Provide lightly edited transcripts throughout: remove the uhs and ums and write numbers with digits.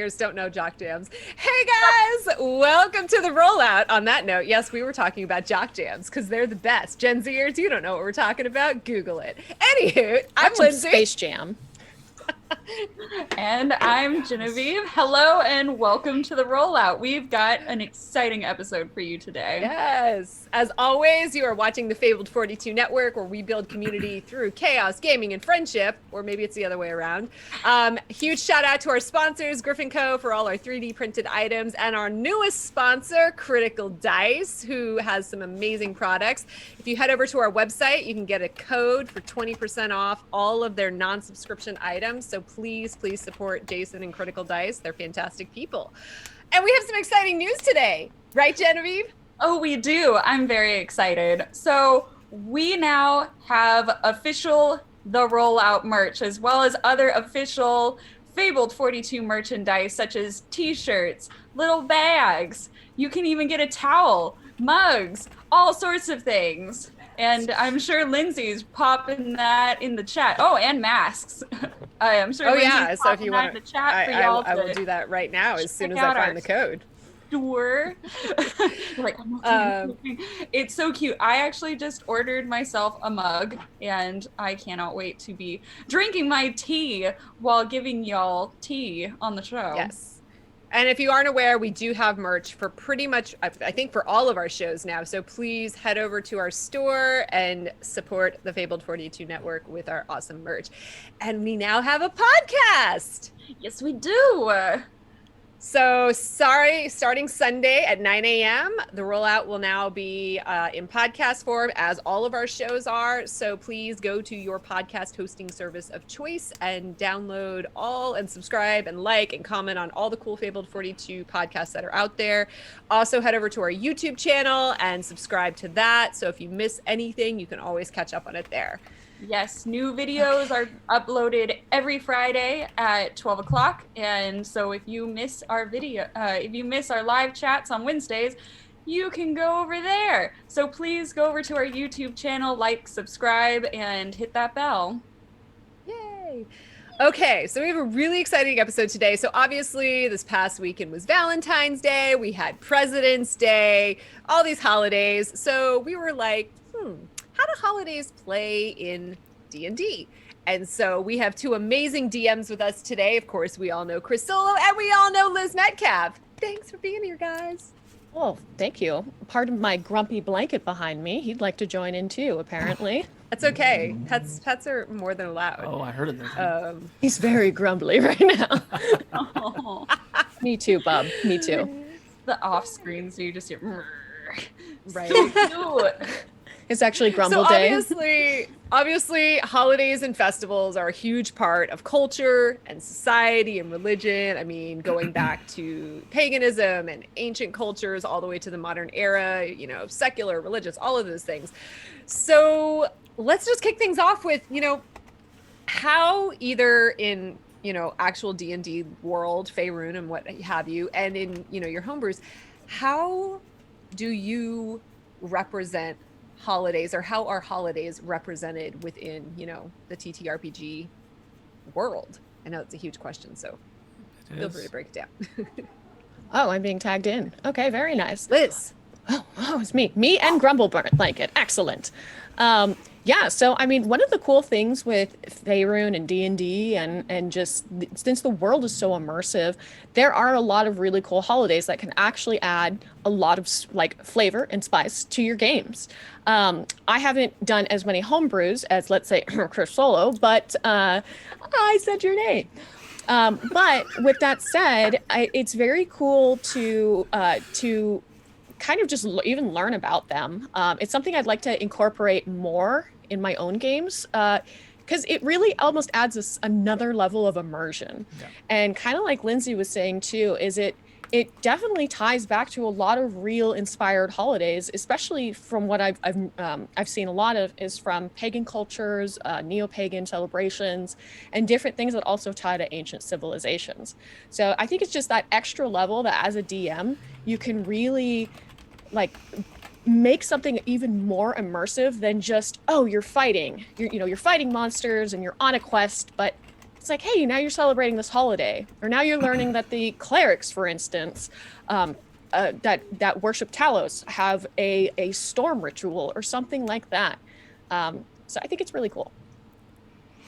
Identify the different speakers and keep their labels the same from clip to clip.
Speaker 1: Don't know jock jams. Hey guys, welcome to the rollout. On that note, yes, we were talking about jock jams because they're the best. Gen Zers, you don't know what we're talking about? Google it. Anywho, I'm Lindsay.
Speaker 2: Space Jam.
Speaker 3: And I'm Genevieve. Hello and welcome to the rollout. We've got an exciting episode for you today.
Speaker 1: Yes. As always, you are watching the Fabled 42 Network, where we build community through chaos, gaming, and friendship, or maybe it's the other way around. Huge shout out to our sponsors, Griffin Co. for all our 3D printed items, and our newest sponsor, Critical Dice, who has some amazing products. If you head over to our website, you can get a code for 20% off all of their non-subscription items. So please support Jason and Critical Dice. They're fantastic people. And we have some exciting news today, right, Genevieve?
Speaker 3: Oh, we do. I'm very excited. So we now have official The Rollout merch, as well as other official Fabled 42 merchandise, such as t-shirts, little bags. You can even get a towel, mugs, all sorts of things. And I'm sure Lindsay's popping that in the chat. Oh, and masks. I'm sure.
Speaker 1: Oh
Speaker 3: Lindsay's
Speaker 1: yeah. So if you want
Speaker 3: the chat for y'all,
Speaker 1: I will do that right now as soon as I find the code.
Speaker 3: Sure. Like, it's so cute. I actually just ordered myself a mug, and I cannot wait to be drinking my tea while giving y'all tea on the show.
Speaker 1: Yes. And if you aren't aware, we do have merch for pretty much, I think, for all of our shows now. So please head over to our store and support the Fabled 42 Network with our awesome merch. And we now have a podcast.
Speaker 3: Yes, we do.
Speaker 1: So starting Sunday at 9 a.m., the rollout will now be in podcast form, as all of our shows are. So please go to your podcast hosting service of choice and download all and subscribe and like and comment on all the cool Fabled 42 podcasts that are out there. Also head over to our YouTube channel and subscribe to that. So if you miss anything, you can always catch up on it there.
Speaker 3: Yes, new videos are uploaded every Friday at 12 o'clock. And so if you miss our live chats on Wednesdays, you can go over there. So please go over to our YouTube channel, like, subscribe, and hit that bell.
Speaker 1: Yay. Okay, so we have a really exciting episode today. So obviously this past weekend was Valentine's Day. We had President's Day, all these holidays. So we were like, how do holidays play in D&D? And so we have two amazing DMs with us today. Of course, we all know Chris Solo, and we all know Lizz Metcalf. Thanks for being here, guys.
Speaker 2: Oh, thank you. Pardon my grumpy blanket behind me. He'd like to join in too, apparently.
Speaker 1: That's okay. Pets are more than allowed.
Speaker 4: Oh, I heard it.
Speaker 2: He's very grumbly right now.
Speaker 3: Oh.
Speaker 2: Me too, Bub. Me too.
Speaker 3: The off screen, so you just hear,
Speaker 1: Right.
Speaker 3: So cute.
Speaker 2: It's actually Grumble
Speaker 1: So
Speaker 2: Day.
Speaker 1: obviously, holidays and festivals are a huge part of culture and society and religion. I mean, going back to paganism and ancient cultures all the way to the modern era, secular, religious, all of those things. So let's just kick things off with, how either in, actual D&D world, Faerun and what have you, and in, your homebrews, how do you represent holidays, or how are holidays represented within, the TTRPG world? I know it's a huge question, so feel free to break it down.
Speaker 2: Oh, I'm being tagged in. Okay, very nice.
Speaker 1: Liz.
Speaker 2: Oh, it's me. Me and Grumble Blanket. Excellent. Yeah, so I mean, one of the cool things with Faerun and D&D and just since the world is so immersive, there are a lot of really cool holidays that can actually add a lot of flavor and spice to your games. I haven't done as many homebrews as, let's say, Chris Solo, but I said your name. But with that said, it's very cool to kind of just even learn about them. It's something I'd like to incorporate more in my own games, because it really almost adds another level of immersion. Yeah. And kind of like Lindsay was saying too, is it definitely ties back to a lot of real inspired holidays, especially from what I've seen a lot of is from pagan cultures, neo-pagan celebrations, and different things that also tie to ancient civilizations. So I think it's just that extra level that as a DM, you can really make something even more immersive than just, oh, you're fighting monsters and you're on a quest, but it's like, hey, now you're celebrating this holiday, or now you're learning that the clerics, for instance, that worship Talos have a storm ritual or something like that. So I think it's really cool.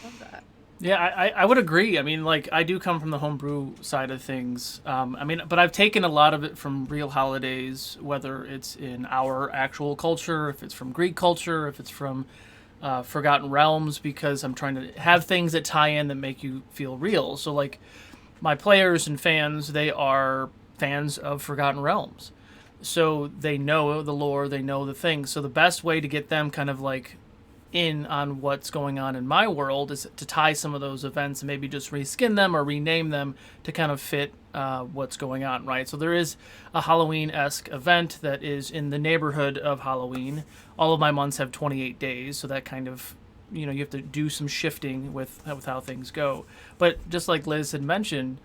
Speaker 1: Love that.
Speaker 4: Yeah, I would agree. I mean, like, I do come from the homebrew side of things. I mean, but I've taken a lot of it from real holidays, whether it's in our actual culture, if it's from Greek culture, if it's from Forgotten Realms, because I'm trying to have things that tie in that make you feel real. So, like, my players and fans, they are fans of Forgotten Realms. So they know the lore, they know the things. So the best way to get them kind of like in on what's going on in my world is to tie some of those events and maybe just reskin them or rename them to kind of fit what's going on, right? So there is a Halloween-esque event that is in the neighborhood of Halloween. All of my months have 28 days, so that kind of, you know, you have to do some shifting with how things go. But just like Liz had mentioned,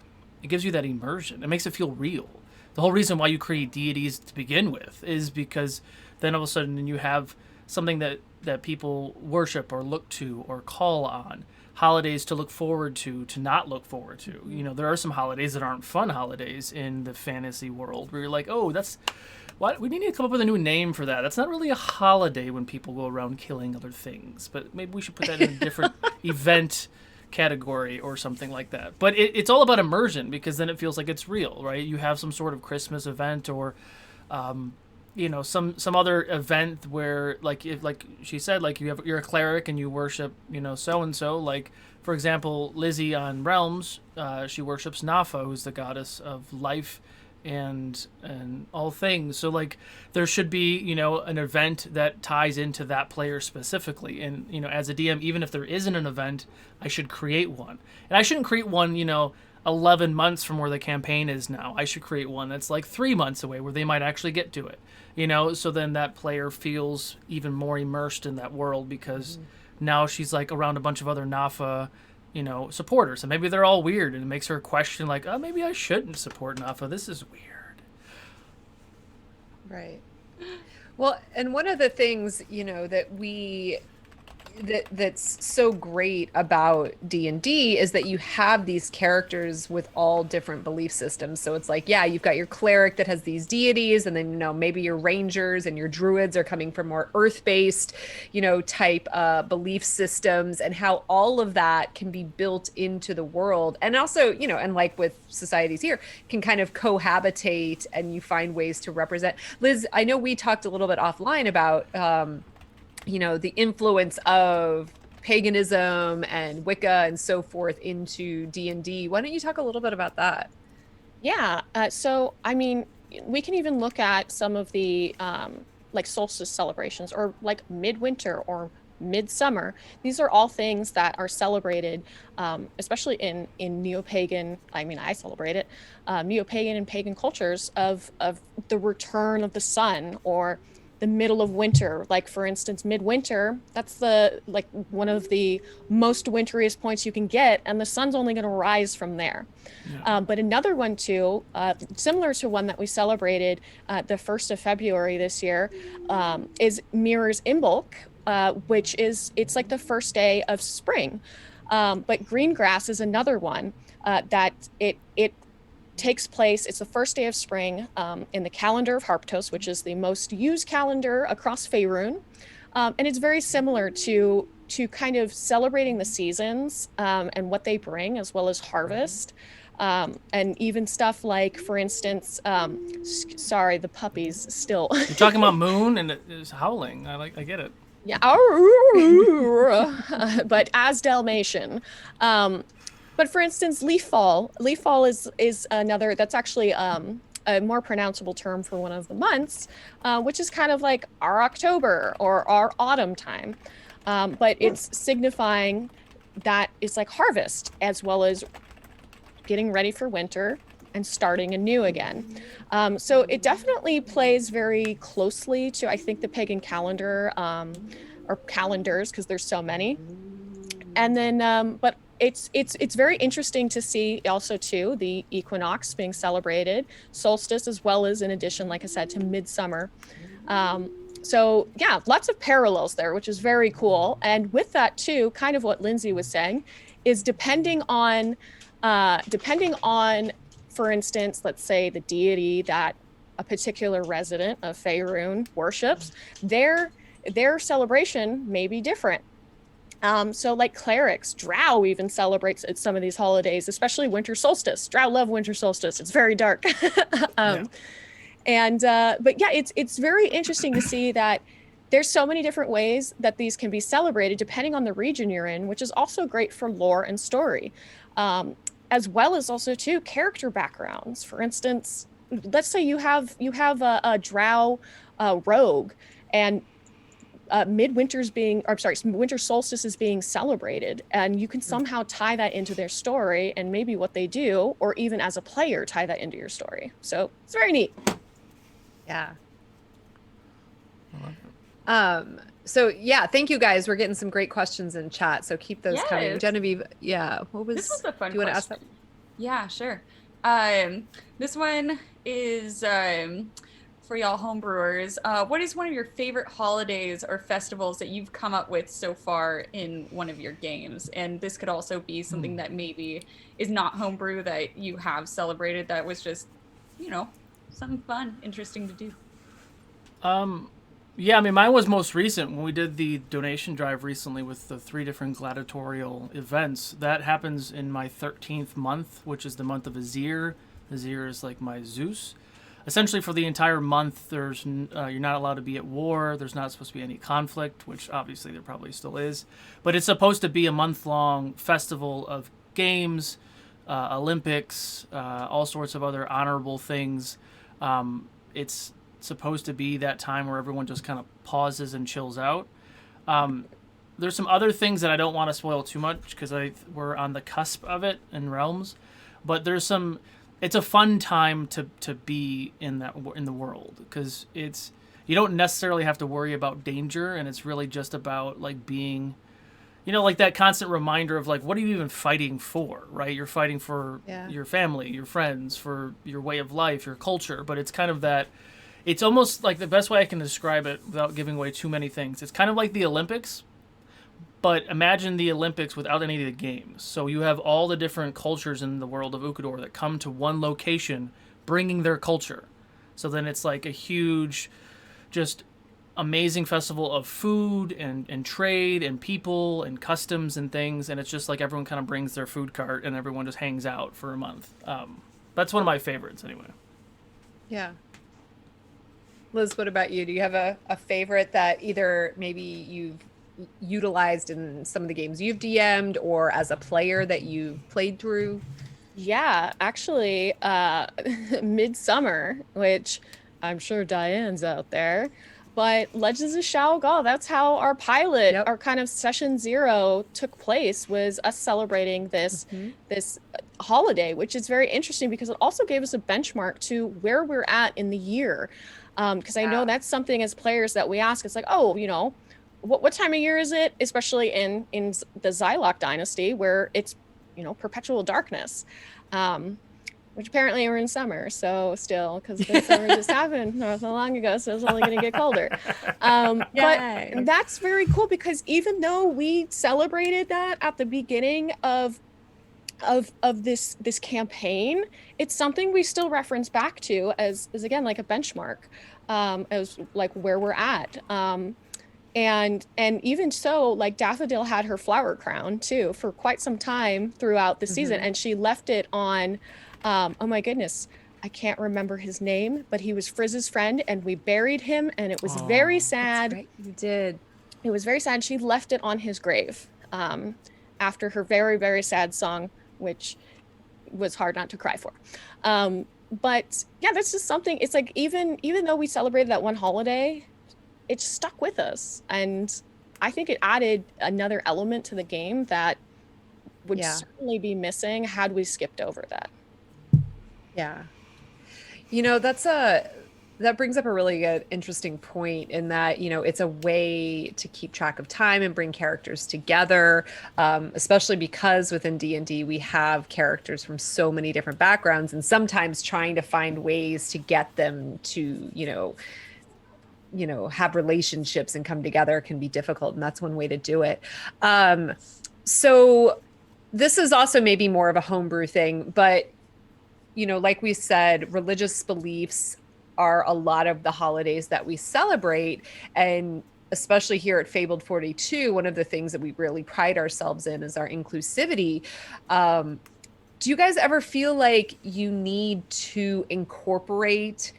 Speaker 4: it gives you that immersion. It makes it feel real. The whole reason why you create deities to begin with is because then all of a sudden you have something that people worship or look to or call on. Holidays to look forward to not look forward to. You know, there are some holidays that aren't fun holidays in the fantasy world where you're like, oh, that's what we need to come up with a new name for that. That's not really a holiday when people go around killing other things, but maybe we should put that in a different event category or something like that. But it's all about immersion, because then it feels like it's real, right? You have some sort of Christmas event or you know, some other event where, like, if, like she said, like, you're a cleric and you worship, you know, so and so. Like, for example, Lizzie on Realms, she worships Nafa, who's the goddess of life and all things. So, like, there should be, you know, an event that ties into that player specifically. And, you know, as a DM, even if there isn't an event, I should create one. And I shouldn't create one, you know, 11 months from where the campaign is now. I should create one that's like 3 months away where they might actually get to it, you know, so then that player feels even more immersed in that world, because now she's like around a bunch of other Nafa, you know, supporters, and maybe they're all weird, and it makes her question like, oh, maybe I shouldn't support Nafa. This is weird.
Speaker 1: Right. Well, and one of the things, you know, that's so great about D&D is that you have these characters with all different belief systems. So it's like, yeah, you've got your cleric that has these deities, and then, you know, maybe your rangers and your druids are coming from more earth-based, you know, type belief systems, and how all of that can be built into the world. And also, you know, and like with societies here, can kind of cohabitate, and you find ways to represent. Liz, I know we talked a little bit offline about you know, the influence of paganism and Wicca and so forth into D&D. Why don't you talk a little bit about that?
Speaker 2: Yeah. So, I mean, we can even look at some of the like solstice celebrations, or like midwinter or midsummer. These are all things that are celebrated, especially in neo-pagan. I mean, I celebrate it. Neo-pagan and pagan cultures of the return of the sun, or the middle of winter. Like, for instance, midwinter, that's the, like, one of the most winteriest points you can get, and the sun's only going to rise from there. Yeah. But another one too, similar to one that we celebrated the 1st of February this year, is Mirror's Imbolc, which is, it's like the first day of spring. But Greengrass is another one that it takes place. It's the first day of spring in the calendar of Harptos, which is the most used calendar across Faerun. And it's very similar to kind of celebrating the seasons and what they bring, as well as harvest. And even stuff like, for instance, sorry, the puppies still.
Speaker 4: You're talking about Moon and it's howling. I get it.
Speaker 2: Yeah. But as Dalmatian. But for instance, leaf fall is another, that's actually a more pronounceable term for one of the months, which is kind of like our October or our autumn time. But it's signifying that it's like harvest, as well as getting ready for winter and starting anew again. So it definitely plays very closely to, I think, the pagan calendar, or calendars, because there's so many. And then, but it's very interesting to see also too the equinox being celebrated, solstice, as well as, in addition, like I said, to midsummer. So yeah, lots of parallels there, which is very cool. And with that too, kind of what Lindsay was saying, is depending on, for instance, let's say the deity that a particular resident of Faerun worships, their celebration may be different. So like clerics, Drow even celebrates at some of these holidays, especially winter solstice. Drow love winter solstice. It's very dark.
Speaker 4: Yeah.
Speaker 2: And but yeah, it's very interesting to see that there's so many different ways that these can be celebrated depending on the region you're in, which is also great for lore and story, as well as also too character backgrounds. For instance, let's say you have a Drow rogue, and winter solstice is being celebrated, and you can somehow tie that into their story and maybe what they do, or even as a player tie that into your story. So it's very neat.
Speaker 1: Yeah. So yeah, thank you guys. We're getting some great questions in chat, so keep those coming.
Speaker 3: Yes.
Speaker 1: Genevieve, yeah,
Speaker 3: This was a fun
Speaker 1: do you want to ask
Speaker 3: question.
Speaker 1: that?
Speaker 3: Yeah, sure. This one is for y'all homebrewers. What is one of your favorite holidays or festivals that you've come up with so far in one of your games? And this could also be something that maybe is not homebrew that you have celebrated that was just, you know, something fun, interesting to do.
Speaker 4: Yeah, I mean, mine was most recent when we did the donation drive recently with the 3 different gladiatorial events. That happens in my 13th month, which is the month of Azir. Azir is like my Zeus. Essentially, for the entire month, there's you're not allowed to be at war. There's not supposed to be any conflict, which obviously there probably still is. But it's supposed to be a month-long festival of games, Olympics, all sorts of other honorable things. It's supposed to be that time where everyone just kind of pauses and chills out. There's some other things that I don't want to spoil too much because we're on the cusp of it in Realms, but it's a fun time to be in the world, because you don't necessarily have to worry about danger, and it's really just about like being, like that constant reminder of like, what are you even fighting for, right? You're fighting for your family, your friends, for your way of life, your culture, but it's kind of that. It's almost like the best way I can describe it without giving away too many things. It's kind of like the Olympics, but imagine the Olympics without any of the games. So you have all the different cultures in the world of Ukador that come to one location, bringing their culture. So then it's like a huge, just amazing festival of food and trade and people and customs and things. And it's just like everyone kind of brings their food cart and everyone just hangs out for a month. That's one of my favorites anyway.
Speaker 1: Yeah. Liz, what about you? Do you have a favorite that either maybe you've utilized in some of the games you've DM'd, or as a player that you've played through?
Speaker 2: Yeah, actually, Midsummer, which I'm sure Diane's out there, but Legends of Shao Gal, that's how our pilot, our kind of session 0 took place, was us celebrating this holiday, which is very interesting because it also gave us a benchmark to where we're at in the year. Because I know that's something as players that we ask. It's like, oh, what time of year is it? Especially in the Xylock dynasty, where it's, perpetual darkness, which apparently we're in summer. So still, because the summer just happened not so long ago, so it's only going to get colder. But that's very cool, because even though we celebrated that at the beginning of this campaign, it's something we still reference back to as again like a benchmark, as like where we're at. And even so, like Daffodil had her flower crown too for quite some time throughout the season, and she left it on, oh my goodness, I can't remember his name, but he was Frizz's friend, and we buried him, and it was very sad.
Speaker 1: That's right, you did.
Speaker 2: It was very sad. She left it on his grave after her very, very sad song, which was hard not to cry for. But yeah, that's just something. It's like even though we celebrated that one holiday, it stuck with us, and I think it added another element to the game that would certainly be missing had we skipped over that.
Speaker 1: Yeah, that brings up a really good, interesting point in that, it's a way to keep track of time and bring characters together, especially because within D&D we have characters from so many different backgrounds, and sometimes trying to find ways to get them to, have relationships and come together can be difficult, and that's one way to do it. So this is also maybe more of a homebrew thing, but like we said, religious beliefs are a lot of the holidays that we celebrate. And especially here at Fabled 42, one of the things that we really pride ourselves in is our inclusivity. Do you guys ever feel like you need to incorporate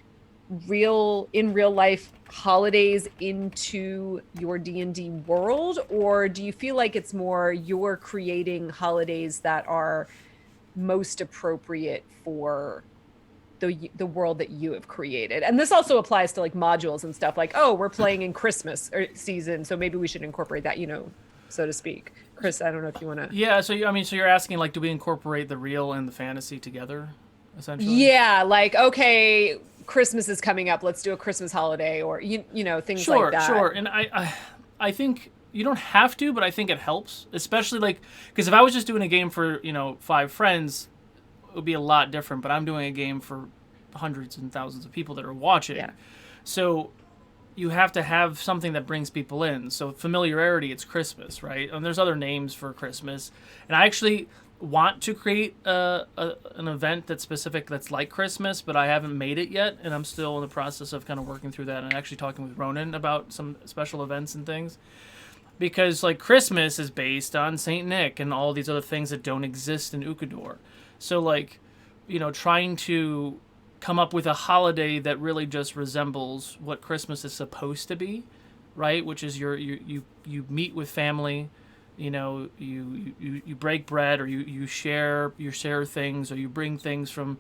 Speaker 1: real life holidays into your D&D world, or do you feel like it's more you're creating holidays that are most appropriate for the world that you have created? And this also applies to like modules and stuff, like, oh, we're playing in Christmas or season, so maybe we should incorporate that, so to speak. Chris, I don't know if you want to.
Speaker 4: Yeah, so you're asking, like, do we incorporate the real and the fantasy together, essentially?
Speaker 1: Yeah, like, okay, Christmas is coming up, let's do a Christmas holiday, or things like that.
Speaker 4: Sure. And I think you don't have to, but I think it helps, especially like because if I was just doing a game for 5 friends, it would be a lot different. But I'm doing a game for hundreds and thousands of people that are watching,
Speaker 1: Yeah.
Speaker 4: so you have to have something that brings people in. So familiarity, it's Christmas, right? And there's other names for Christmas, and I actually want to create an event that's specific, that's like Christmas, but I haven't made it yet, and I'm still in the process of kind of working through that and actually talking with Ronan about some special events and things. Because like Christmas is based on Saint Nick and all these other things that don't exist in Ukador. So like, trying to come up with a holiday that really just resembles what Christmas is supposed to be, right? Which is you meet with family, you break bread, or you share things, or you bring things from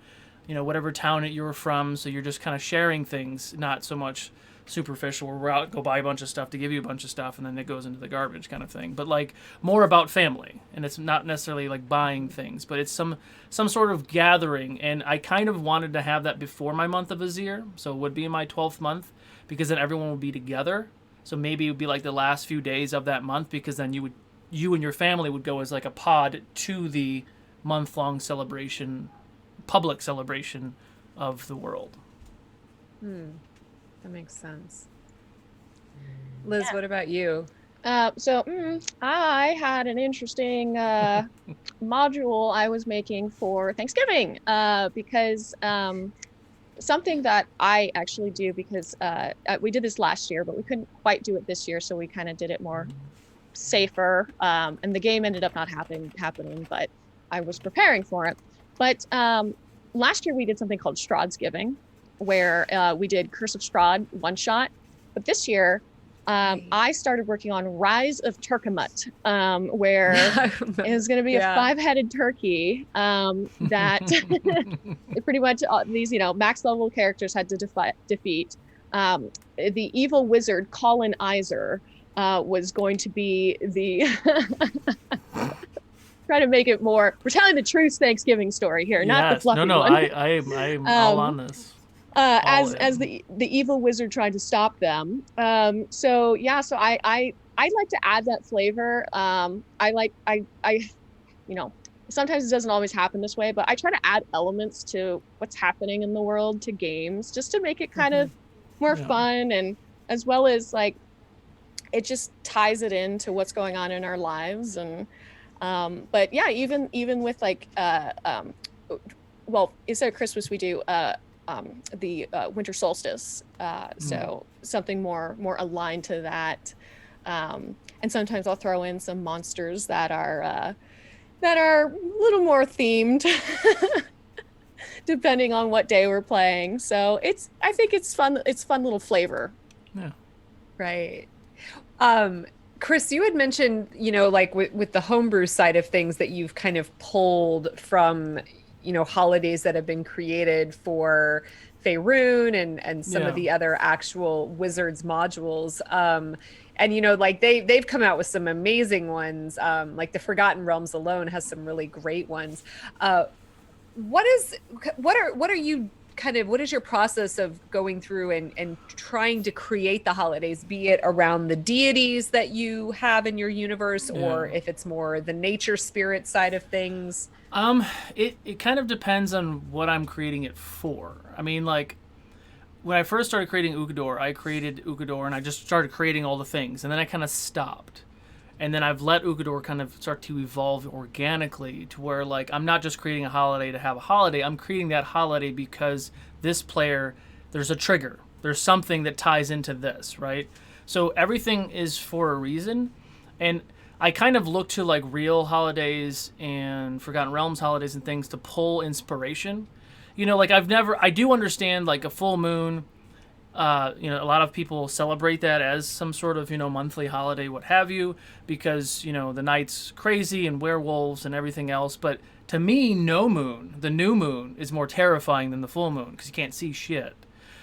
Speaker 4: whatever town that you're from. So you're just kind of sharing things, not so much superficial where we're out, go buy a bunch of stuff to give you a bunch of stuff and then it goes into the garbage kind of thing, but like more about family. And it's not necessarily like buying things, but it's some sort of gathering. And I kind of wanted to have that before my month of Azir, so it would be in my 12th month, because then everyone would be together. So maybe it would be like the last few days of that month, because then you and your family would go as like a pod to the month-long celebration, public celebration of the world.
Speaker 1: That makes sense. Liz, what about you?
Speaker 2: I had an interesting module I was making for Thanksgiving, because something that I actually do, because we did this last year, but we couldn't quite do it this year, so we kind of did it more safer, and the game ended up not happening, but I was preparing for it. But last year we did something called Strahd's-giving, where we did Curse of Strahd one shot. But this year, I started working on Rise of Turkamut, where it's going to be a 5-headed turkey that pretty much these max level characters had to defeat. The evil wizard Colin Iser was going to be the try to make it more. We're telling the true Thanksgiving story here, not the fluffy one.
Speaker 4: I'm all on this.
Speaker 2: As the evil wizard tried to stop them. So I like to add that flavor. Sometimes it doesn't always happen this way, but I try to add elements to what's happening in the world to games, just to make it kind of more fun, and as well as like it just ties it into what's going on in our lives. And but yeah, even with like instead of Christmas we do the winter solstice, so something more aligned to that, and sometimes I'll throw in some monsters that are a little more themed depending on what day we're playing. So I think it's fun little flavor.
Speaker 4: Yeah,
Speaker 1: right. Chris, you had mentioned, like with the homebrew side of things, that you've kind of pulled from holidays that have been created for Faerun and some of the other actual Wizards modules. And like they've come out with some amazing ones. Like the Forgotten Realms alone has some really great ones. What is your process of going through and trying to create the holidays, be it around the deities that you have in your universe, or if it's more the nature spirit side of things?
Speaker 4: It kind of depends on what I'm creating it for. I mean, like when I first started creating Ukador, I created Ukador and I just started creating all the things, and then I kind of stopped. And then I've let Ukador kind of start to evolve organically to where, like, I'm not just creating a holiday to have a holiday. I'm creating that holiday because this player, there's a trigger. There's something that ties into this, right? So everything is for a reason. And I kind of look to, like, real holidays and Forgotten Realms holidays and things to pull inspiration. You know, like, I do understand, like, a full moon. You know, a lot of people celebrate that as some sort of, you know, monthly holiday, what have you, because, you know, the night's crazy and werewolves and everything else. But to me, no moon, the new moon, is more terrifying than the full moon because you can't see shit.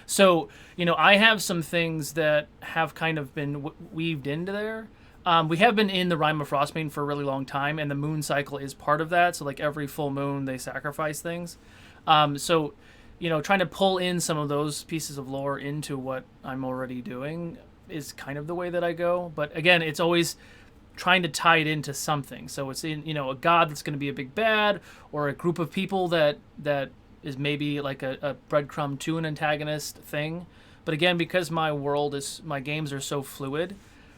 Speaker 4: So, you know, I have some things that have kind of been weaved into there. We have been in the Rime of Frostbane for a really long time, and the moon cycle is part of that. So, like, every full moon, they sacrifice things. So, you know, trying to pull in some of those pieces of lore into what I'm already doing is kind of the way that I go. But again, it's always trying to tie it into something. So it's in, you know, a god that's going to be a big bad, or a group of people that is maybe like a breadcrumb to an antagonist thing. But again, because my games are so fluid,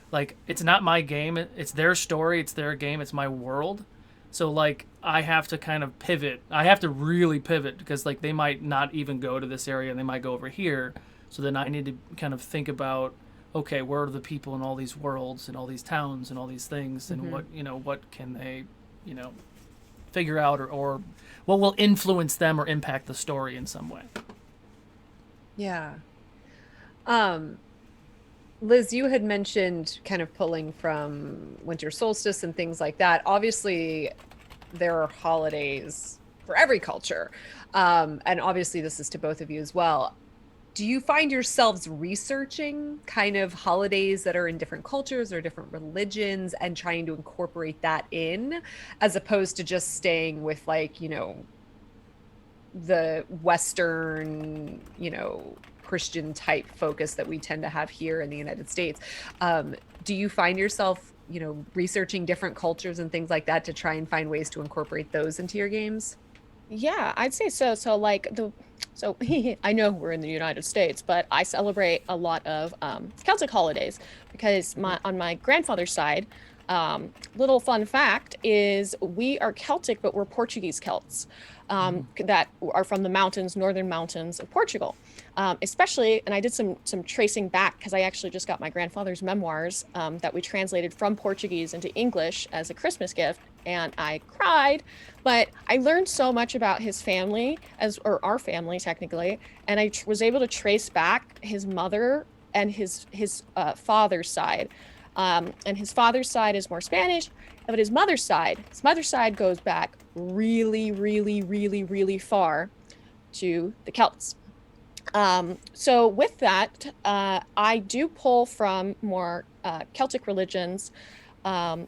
Speaker 4: like, it's not my game, it's their story, it's their game, it's my world. So, like, I have to kind of pivot. I have to really pivot because, like, they might not even go to this area and they might go over here. So then I need to kind of think about, okay, where are the people in all these worlds and all these towns and all these things, and what can they, you know, figure out, or what will influence them or impact the story in some way.
Speaker 1: Yeah. Liz, you had mentioned kind of pulling from winter solstice and things like that. Obviously, there are holidays for every culture. And obviously, this is to both of you as well. Do you find yourselves researching kind of holidays that are in different cultures or different religions and trying to incorporate that in, as opposed to just staying with, like, you know, the Western, you know, Christian type focus that we tend to have here in the United States? Do you find yourself, you know, researching different cultures and things like that to try and find ways to incorporate those into your games?
Speaker 2: Yeah, I'd say so. So I know we're in the United States, but I celebrate a lot of Celtic holidays because on my grandfather's side, little fun fact is we are Celtic, but we're Portuguese Celts that are from the northern mountains of Portugal. Especially, and I did some tracing back because I actually just got my grandfather's memoirs that we translated from Portuguese into English as a Christmas gift, and I cried, but I learned so much about his family, or our family technically, and I was able to trace back his mother and his father's side. And his father's side is more Spanish, but his mother's side goes back really, really, really, really far to the Celts. So with that, I do pull from more Celtic religions, and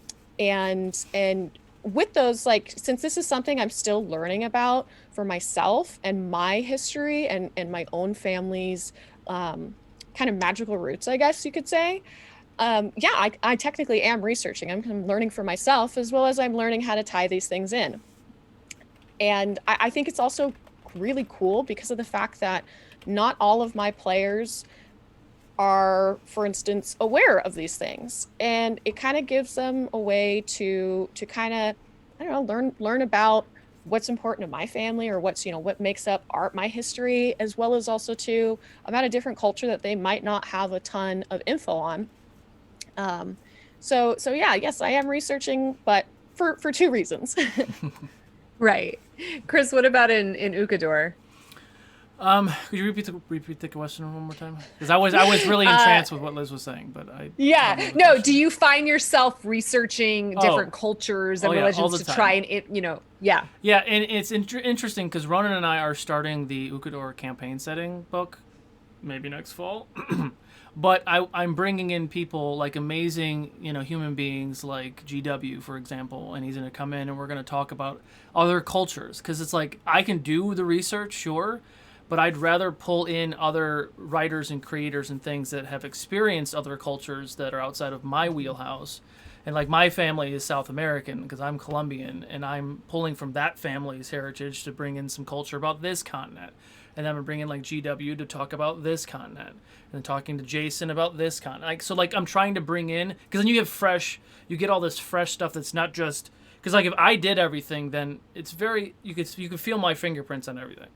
Speaker 2: with those, like, since this is something I'm still learning about for myself and my history and my own family's kind of magical roots, I guess you could say. Yeah, I technically am researching. I'm learning for myself as well as I'm learning how to tie these things in. And I think it's also really cool because of the fact that not all of my players are, for instance, aware of these things. And it kind of gives them a way to kind of, I don't know, learn about what's important to my family, or what's, you know, what makes up my history, as well as also to about a different culture that they might not have a ton of info on. So yeah, yes, I am researching, but for two reasons.
Speaker 1: Right. Chris, what about in Ukador?
Speaker 4: Could you repeat the question one more time? Because I was really entranced with what Liz was saying, but I
Speaker 1: no. Do you find yourself researching different cultures and religions to
Speaker 4: time.
Speaker 1: try and, you know, yeah,
Speaker 4: and it's interesting because Ronan and I are starting the Ukador campaign setting book, maybe next fall. But I'm bringing in people like amazing, you know, human beings like GW, for example, and he's going to come in and we're going to talk about other cultures, because it's like I can do the research, sure, but I'd rather pull in other writers and creators and things that have experienced other cultures that are outside of my wheelhouse. And like my family is South American because I'm Colombian, and I'm pulling from that family's heritage to bring in some culture about this continent. and then I'm bringing like GW to talk about this continent, and then talking to Jason about this continent. Like, so like I'm trying to bring in, because then you get all this fresh stuff that's not just, because like if I did everything, then it's very, you could feel my fingerprints on everything,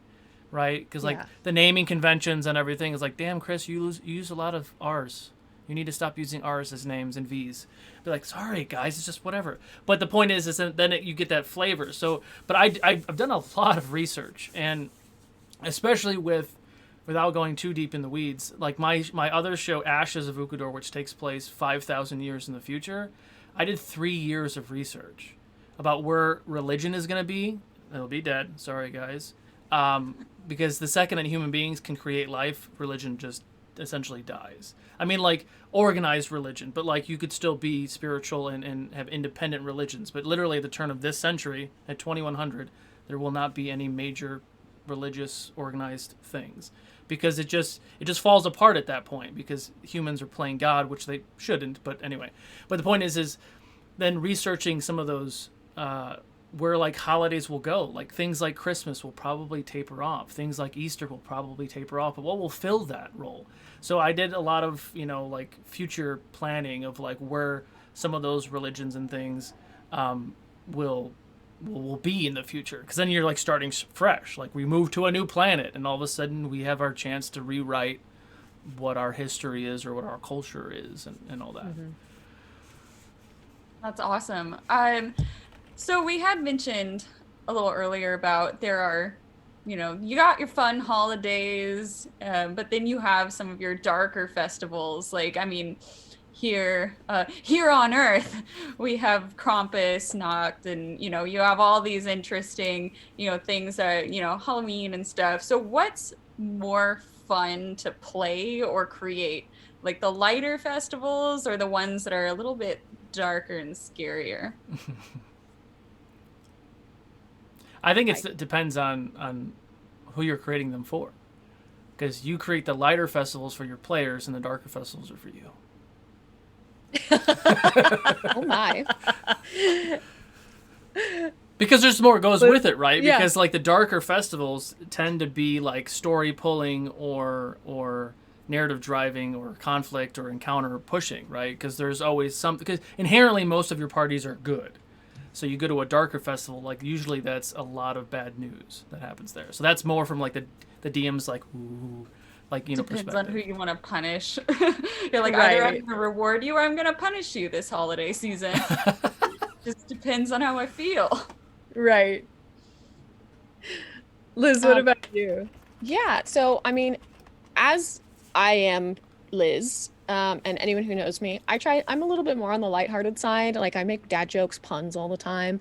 Speaker 4: right? Because like the naming conventions and everything is like, damn, Chris, you use a lot of R's. You need to stop using R's as names and V's. Be like, sorry guys, it's just whatever. But the point is then you get that flavor. So, but I've done a lot of research, and especially without going too deep in the weeds, like my other show, Ashes of Ukudor, which takes place 5,000 years in the future, I did 3 years of research about where religion is going to be. It'll be dead. Sorry guys. Because the second that human beings can create life, religion just essentially dies. I mean, like organized religion, but like you could still be spiritual and have independent religions. But literally at the turn of this century, at 2100, there will not be any major religious organized things, because it just falls apart at that point, because humans are playing God, which they shouldn't. But anyway, but the point is then researching some of those where like holidays will go, like things like Christmas will probably taper off, things like Easter will probably taper off, but what will fill that role? So I did a lot of, like future planning of like where some of those religions and things will be in the future, because then you're like starting fresh, like we move to a new planet and all of a sudden we have our chance to rewrite what our history is or what our culture is and all that.
Speaker 3: That's awesome. So we had mentioned a little earlier about there are, you got your fun holidays, but then you have some of your darker festivals. Like, I mean, here on Earth, we have Krampus, Nacht, and, you have all these interesting, things that, Halloween and stuff. So what's more fun to play or create? Like the lighter festivals or the ones that are a little bit darker and scarier?
Speaker 4: I think it depends on who you're creating them for, because you create the lighter festivals for your players and the darker festivals are for you.
Speaker 2: Oh my.
Speaker 4: Because there's more goes with it, right?
Speaker 1: Yeah.
Speaker 4: Because like the darker festivals tend to be like story pulling or narrative driving or conflict or encounter pushing, right? Because there's always something, because inherently most of your parties are good. So you go to a darker festival, like usually that's a lot of bad news that happens there. So that's more from like the DM's like, ooh, like,
Speaker 3: Depends on who
Speaker 4: perspective.
Speaker 3: you want to punish. You're like,
Speaker 1: Right.
Speaker 3: either I'm going to reward you or I'm going to punish you this holiday season. Just depends on how I feel.
Speaker 1: Right. Liz, what about you?
Speaker 2: Yeah, so I mean, as I am Liz, and anyone who knows me, I'm a little bit more on the lighthearted side. Like I make dad jokes, puns all the time.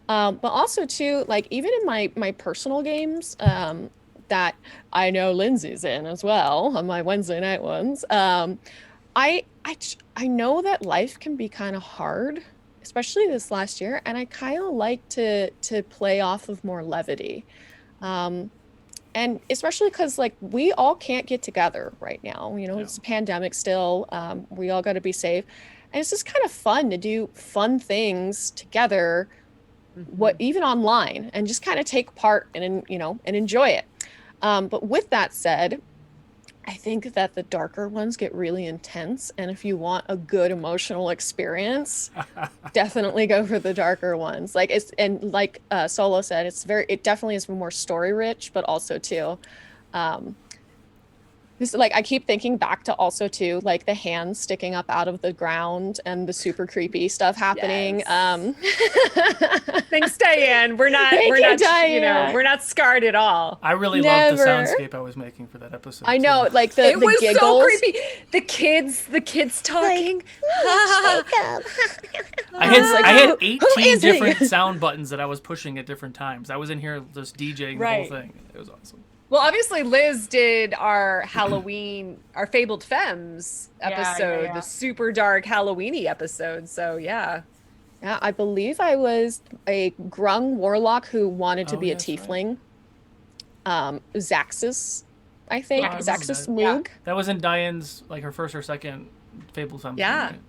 Speaker 2: But also too, like even in my personal games, that I know Lindsay's in as well on my Wednesday night ones. I know that life can be kind of hard, especially this last year, and I kind of like to play off of more levity. And especially because like we all can't get together right now, it's a pandemic still. We all got to be safe, and it's just kind of fun to do fun things together, what even online, and just kind of take part and enjoy it. But with that said, I think that the darker ones get really intense, and if you want a good emotional experience, definitely go for the darker ones. Like Solo said, it definitely is more story rich, but also too, I keep thinking back to also too, like the hands sticking up out of the ground and the super creepy stuff happening.
Speaker 1: Thanks, Diane. We're not,
Speaker 2: Diane.
Speaker 1: we're not scarred at all.
Speaker 4: I really loved the
Speaker 2: Never.
Speaker 4: soundscape I was making for that episode.
Speaker 2: I know,
Speaker 4: too.
Speaker 2: like
Speaker 1: It
Speaker 2: the
Speaker 1: was
Speaker 2: giggles.
Speaker 1: so creepy. The kids talking.
Speaker 4: I had
Speaker 2: who
Speaker 4: 18
Speaker 2: is he?
Speaker 4: different sound buttons that I was pushing at different times. I was in here just DJing the
Speaker 1: Right.
Speaker 4: whole thing. It was awesome.
Speaker 1: Well, obviously, Liz did our Halloween, our Fabled Femmes episode,
Speaker 3: yeah.
Speaker 1: the super dark Halloweeny episode. So, yeah.
Speaker 2: Yeah, I believe I was a grung warlock who wanted to
Speaker 4: Oh,
Speaker 2: be a
Speaker 4: that's right.
Speaker 2: tiefling. Zaxxas, I think.
Speaker 4: Yeah, I remember
Speaker 2: Zaxxas
Speaker 4: that.
Speaker 2: Moog.
Speaker 4: That was in Diane's, like her first or second Fable Femmes.
Speaker 1: Yeah.
Speaker 4: right?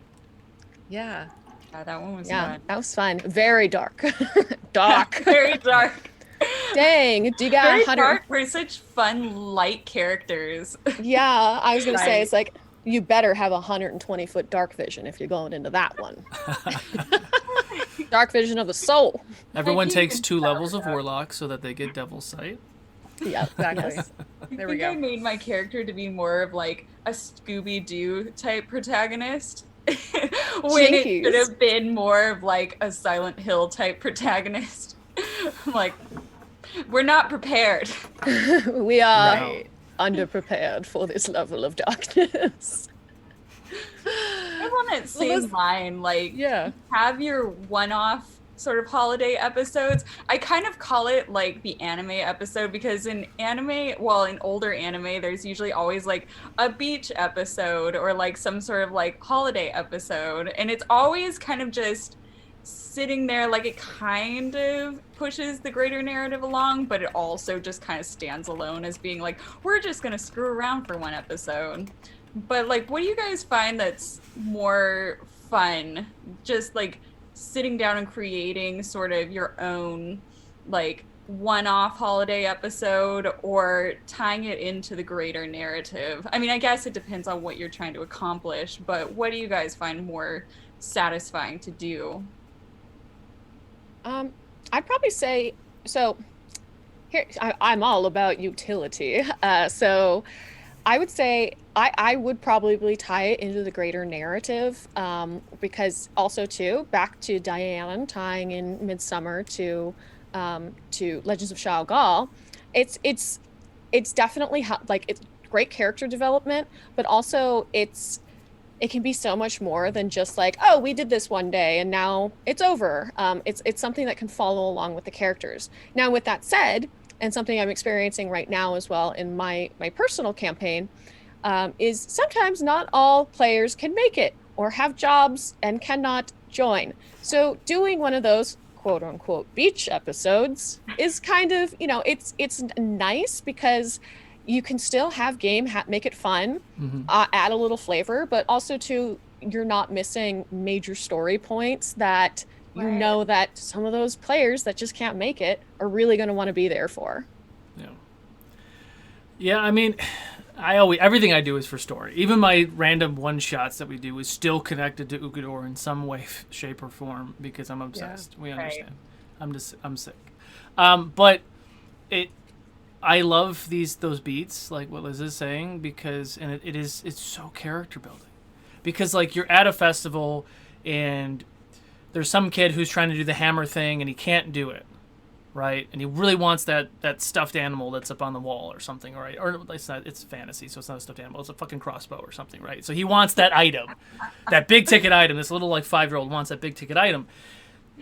Speaker 1: Yeah.
Speaker 3: Yeah, that one was
Speaker 2: Yeah,
Speaker 3: fun.
Speaker 2: that was fun. Very dark. Dark.
Speaker 3: Very dark.
Speaker 2: Dang, do you got
Speaker 3: Very
Speaker 2: 100?
Speaker 3: dark for such fun, light characters.
Speaker 2: Yeah, I was gonna say
Speaker 1: Right.
Speaker 2: it's like you better have 120-foot dark vision if you're going into that one. Dark vision of the soul.
Speaker 4: Everyone
Speaker 3: you
Speaker 4: takes
Speaker 3: can
Speaker 4: 2
Speaker 3: tell
Speaker 4: levels of
Speaker 3: that.
Speaker 4: Warlock so that they get Devil's Sight.
Speaker 2: Yeah,
Speaker 1: Exactly.
Speaker 2: yes.
Speaker 1: There
Speaker 3: I
Speaker 1: we
Speaker 3: think I
Speaker 1: go.
Speaker 3: made my character to be more of like a Scooby-Doo type protagonist. When it
Speaker 2: Jinkies.
Speaker 3: should have been more of like a Silent Hill type protagonist. I'm like, we're not prepared.
Speaker 2: We are
Speaker 1: Right.
Speaker 2: underprepared for this level of darkness.
Speaker 3: I'm on that same
Speaker 1: Liz-
Speaker 3: line, like
Speaker 1: Yeah.
Speaker 3: have your one-off sort of holiday episodes. I kind of call it like the anime episode because in anime, well, in older anime, there's usually always like a beach episode or like some sort of like holiday episode. And it's always kind of just sitting there, like it kind of pushes the greater narrative along, but it also just kind of stands alone as being like, we're just going to screw around for one episode. But like, what do you guys find that's more fun? Just like sitting down and creating sort of your own like one-off holiday episode or tying it into the greater narrative? I mean, I guess it depends on what you're trying to accomplish, but what do you guys find more satisfying to do?
Speaker 2: I'd probably say so. Here, I'm all about utility. So I would say I would probably tie it into the greater narrative, because also too back to Diane tying in Midsummer to Legends of Shao Gal. It's definitely like it's great character development, but also it can be so much more than just like, oh, we did this one day and now it's over. It's something that can follow along with the characters. Now, with that said, and something I'm experiencing right now as well in my personal campaign, is sometimes not all players can make it or have jobs and cannot join. So doing one of those quote unquote beach episodes is kind of, it's nice because you can still have game, make it fun, add a little flavor, but also too, you're not missing major story points that you know that some of those players that just can't make it are really going to want to be there for.
Speaker 4: Yeah, I mean, everything I do is for story. Even my random one shots that we do is still connected to Ugador in some way, shape, or form because I'm obsessed. We understand. I'm sick. But I love those beats, like what Liz is saying, because it's so character building. Because like you're at a festival and there's some kid who's trying to do the hammer thing and he can't do it, right? And he really wants that stuffed animal that's up on the wall or something, right? Or it's fantasy, so it's not a stuffed animal. It's a fucking crossbow or something, right? So he wants that item, that big ticket item. This little like 5-year-old wants that big ticket item.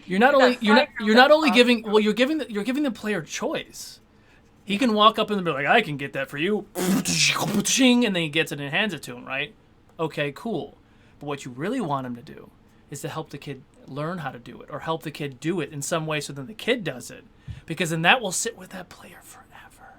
Speaker 4: You're not only giving the player choice. He can walk up and be like, I can get that for you, and then he gets it and hands it to him, right? Okay, cool. But what you really want him to do is to help the kid learn how to do it or help the kid do it in some way so then the kid does it. Because then that will sit with that player forever.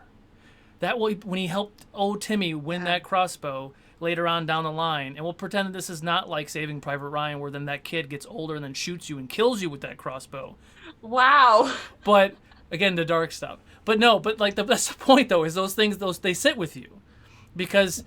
Speaker 4: That will, when he helped old Timmy win that crossbow later on down the line, and we'll pretend that this is not like Saving Private Ryan where then that kid gets older and then shoots you and kills you with that crossbow.
Speaker 3: Wow.
Speaker 4: But, again, the dark stuff. But no, that's the point though, is those things, they sit with you. Because,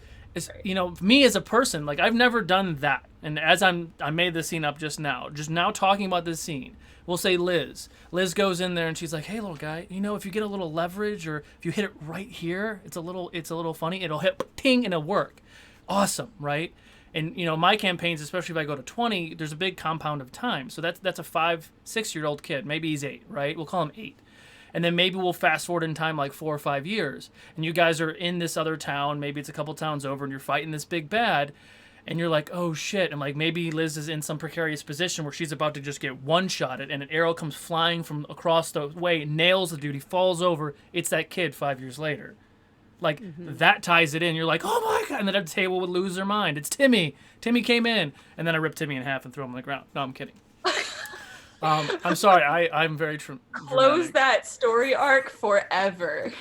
Speaker 4: me as a person, like I've never done that. And as I made this scene up just now talking about this scene, we'll say Liz goes in there and she's like, hey little guy, if you get a little leverage or if you hit it right here, it's a little funny, it'll hit ting and it'll work. Awesome, right? And my campaigns, especially if I go to 20, there's a big compound of time. So that's a 5-6-year-old kid, maybe he's 8, right? We'll call him 8. And then maybe we'll fast forward in time like 4 or 5 years. And you guys are in this other town. Maybe it's a couple towns over and you're fighting this big bad. And you're like, oh shit. And like maybe Liz is in some precarious position where she's about to just get one-shotted. And an arrow comes flying from across the way, nails the dude. He falls over. It's that kid 5 years later. Like that ties it in. You're like, oh my God. And then at the table would lose their mind. It's Timmy. Timmy came in. And then I ripped Timmy in half and threw him on the ground. No, I'm kidding. I'm sorry. I'm very
Speaker 3: Close that story arc forever.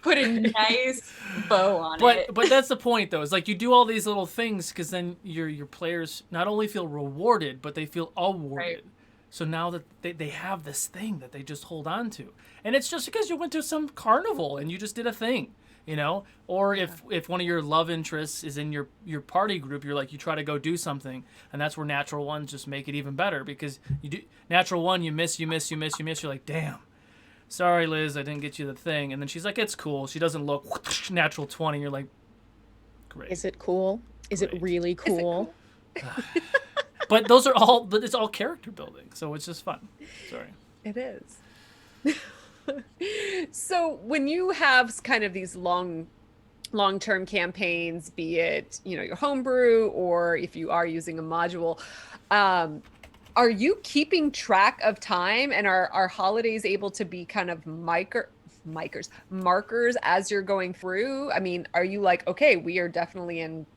Speaker 3: Put a nice bow on it.
Speaker 4: But that's the point, though. Is like you do all these little things because then your players not only feel rewarded, but they feel awarded.
Speaker 3: Right.
Speaker 4: So now that they have this thing that they just hold on to. And it's just because you went to some carnival and you just did a thing, you know? Or if one of your love interests is in your party group, you're like, you try to go do something. And that's where natural ones just make it even better, because you do natural one, you miss. You're like, damn. Sorry, Liz, I didn't get you the thing. And then she's like, it's cool. She doesn't look natural 20. You're like, great.
Speaker 2: Is it cool? Is it really cool?
Speaker 4: But it's all character building, so it's just fun. Sorry.
Speaker 1: It is. So when you have kind of these long-term campaigns, be it, your homebrew, or if you are using a module, are you keeping track of time, and are holidays able to be kind of markers as you're going through? I mean, are you like, okay, we are definitely in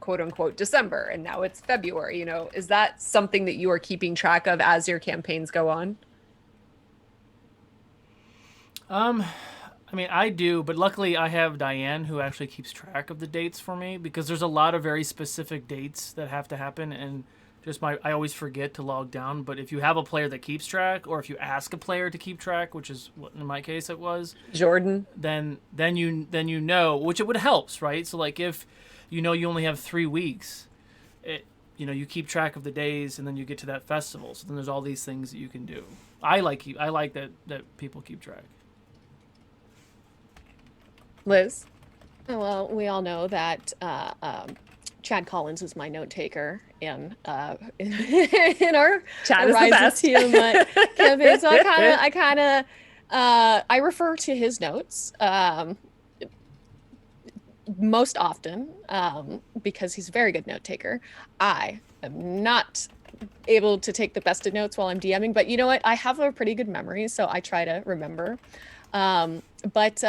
Speaker 1: quote unquote December and now it's February, is that something that you are keeping track of as your campaigns go on?
Speaker 4: I mean, I do, but luckily I have Diane who actually keeps track of the dates for me, because there's a lot of very specific dates that have to happen, and I always forget to log down. But if you have a player that keeps track, or if you ask a player to keep track, which is what in my case it was
Speaker 1: Jordan,
Speaker 4: then you know, which it would helps, right? So like if you only have 3 weeks, you keep track of the days, and then you get to that festival. So then there's all these things that you can do. I like that people keep track.
Speaker 1: Liz?
Speaker 2: Well, we all know that Chad Collins is my note taker in our
Speaker 1: Chad is the
Speaker 2: Rise of
Speaker 1: best.
Speaker 2: Tiamat campaign. So I refer to his notes most often because he's a very good note taker. I am not able to take the best of notes while I'm DMing, but you know what? I have a pretty good memory, so I try to remember. But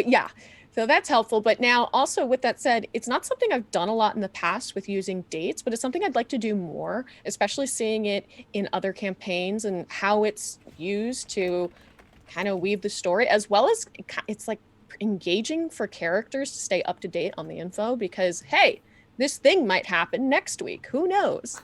Speaker 2: yeah, so that's helpful. But now also with that said, it's not something I've done a lot in the past with using dates, but it's something I'd like to do more, especially seeing it in other campaigns and how it's used to kind of weave the story, as well as it's like engaging for characters to stay up to date on the info, because hey, this thing might happen next week, who knows.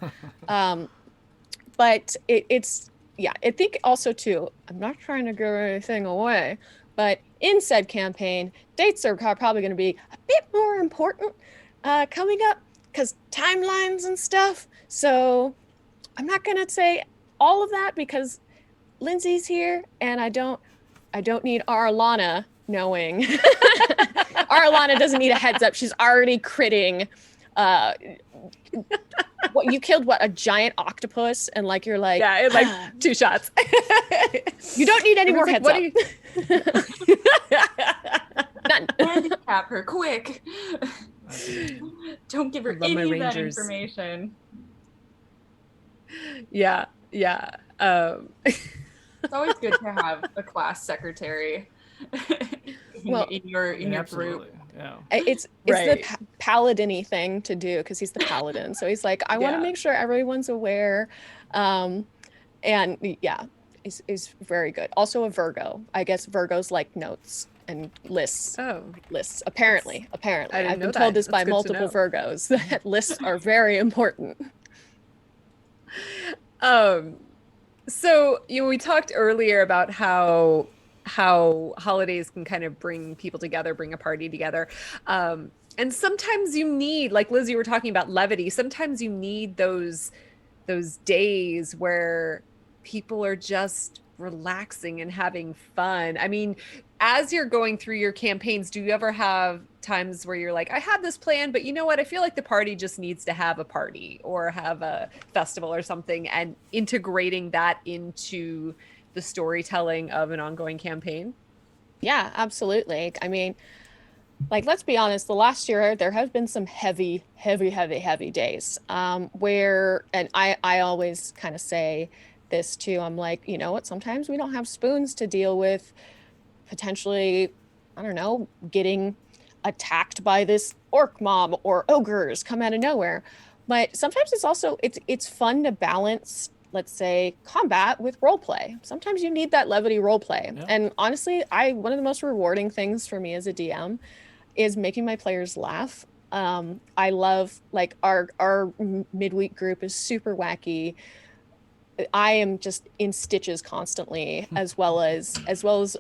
Speaker 2: But it's yeah, I think also too, I'm not trying to give anything away, but in said campaign, dates are probably going to be a bit more important coming up, because timelines and stuff. So I'm not going to say all of that because Lindsay's here, and I don't need Arlana knowing. Arlana doesn't need a heads up. She's already critting. What you killed? What, a giant octopus? And like you're like,
Speaker 1: yeah, in like 2 shots.
Speaker 2: You don't need any more heads up. None.
Speaker 3: Handicap her quick. Don't give her any of that information.
Speaker 1: Yeah.
Speaker 3: It's always good to have a class secretary in your group.
Speaker 4: Yeah.
Speaker 2: It's
Speaker 1: right.
Speaker 2: the paladin-y thing to do, because he's the paladin. So he's like, I want to make sure everyone's aware. And yeah, is very good. Also a Virgo. I guess Virgos like notes and lists.
Speaker 1: Oh.
Speaker 2: Lists. Apparently. I've been told this by multiple Virgos that lists are very important.
Speaker 1: So, we talked earlier about how holidays can kind of bring people together, bring a party together. And sometimes you need, like Liz, you were talking about levity. Sometimes you need those days where people are just relaxing and having fun. I mean, as you're going through your campaigns, do you ever have times where you're like, I had this plan, but you know what? I feel like the party just needs to have a party or have a festival or something, and integrating that into the storytelling of an ongoing campaign?
Speaker 2: Yeah, absolutely. I mean, like, let's be honest, the last year there have been some heavy days where, and I always kind of say this too, I'm like, you know what, sometimes we don't have spoons to deal with potentially, I don't know, getting attacked by this orc mob or ogres come out of nowhere. But sometimes it's fun to balance, let's say, combat with role play. Sometimes you need that levity role play. Yeah. And honestly, one of the most rewarding things for me as a DM is making my players laugh. I love, like, our midweek group is super wacky. I am just in stitches constantly, as well as